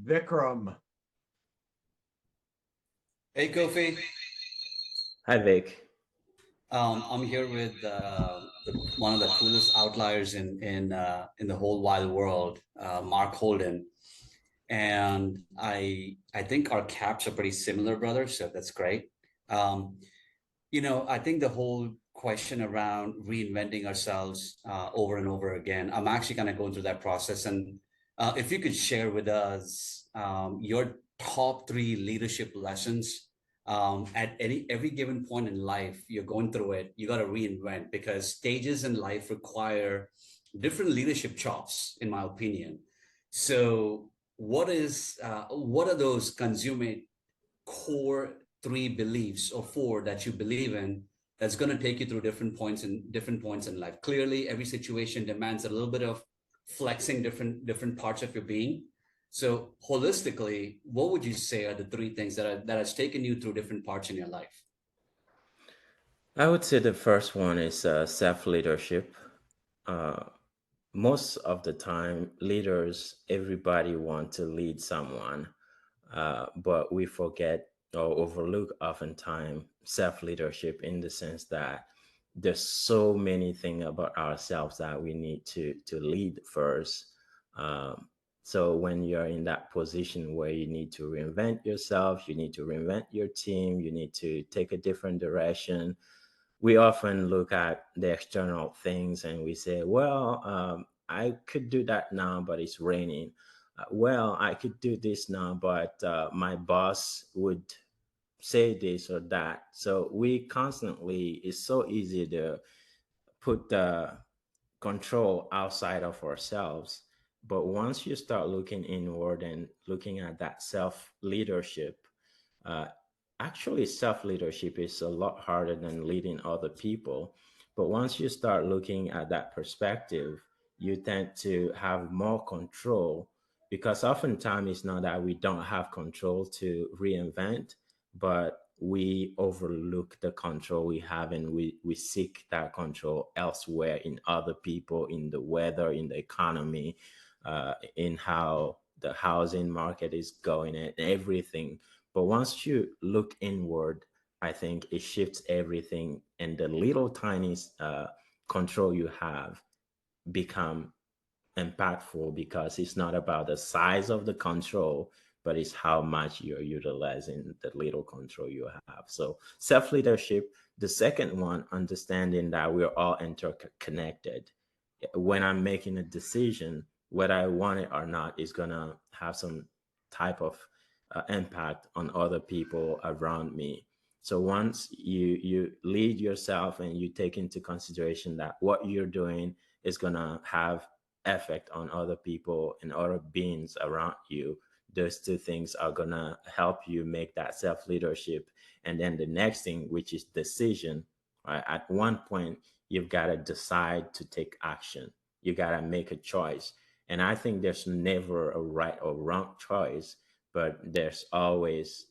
Vikram. Hey, Kofi. Hi, Vic. I'm here with one of the coolest outliers in the whole wide world, Mark Holden, and I think our caps are pretty similar, brother. So that's great. Um, I think the whole question around reinventing ourselves over and over again. I'm actually kind of going through that process, and if you could share with us your top three leadership lessons at every given point in life, you're going through it. You got to reinvent because stages in life require different leadership chops, in my opinion. So, what are those consummate core three beliefs or four that you believe in that's going to take you through different points in life? Clearly every situation demands a little bit of flexing different parts of your being. So holistically, what would you say are the three things that has taken you through different parts in your life? I would say the first one is self leadership. Uh, Most of the time, leaders, everybody want to lead someone, but we forget or overlook oftentimes self leadership in the sense that there's so many things about ourselves that we need to lead first. Um, so when you're in that position where you need to reinvent yourself, you need to reinvent your team, you need to take a different direction. We often look at the external things and we say, well, I could do that now, but it's raining. Well, I could do this now, but my boss would say this or that. So we constantly, it's so easy to put the control outside of ourselves. But once you start looking inward and looking at that self leadership, uh, actually, self leadership is a lot harder than leading other people. But once you start looking at that perspective, you tend to have more control because oftentimes it's not that we don't have control to reinvent, but we overlook the control we have and we seek that control elsewhere in other people, in the weather, in the economy, in how the housing market is going and everything. But once you look inward, I think it shifts everything, and the little tiny control you have become impactful because it's not about the size of the control, but it's how much you're utilizing the little control you have. So self leadership. The second one, understanding that we're all interconnected. When I'm making a decision, whether I want it or not, is gonna have some type of impact on other people around me. So once you lead yourself and you take into consideration that what you're doing is gonna have effect on other people and other beings around you, those two things are gonna help you make that self leadership. And then the next thing, which is decision, right? At one point, you've got to decide to take action. You got to make a choice. And I think there's never a right or wrong choice, but there's always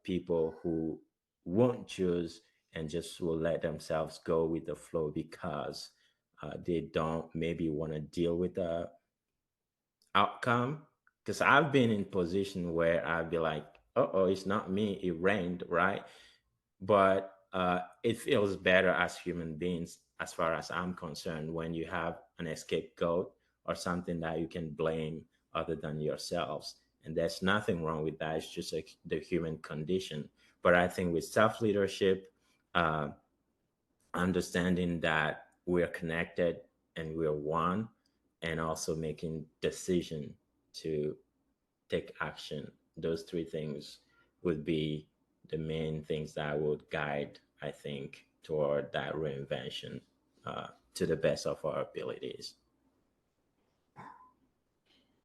people who won't choose and just will let themselves go with the flow because they don't maybe want to deal with the outcome. Because I've been in position where I'd be like, oh, it's not me, it rained, right? But it feels better as human beings, as far as I'm concerned, when you have an scapegoat or something that you can blame other than yourselves. And there's nothing wrong with that. It's just like the human condition. But I think with self leadership, uh, understanding that we're connected and we're one, and also making decision to take action, those three things would be the main things that would guide, I think, toward that reinvention to the best of our abilities.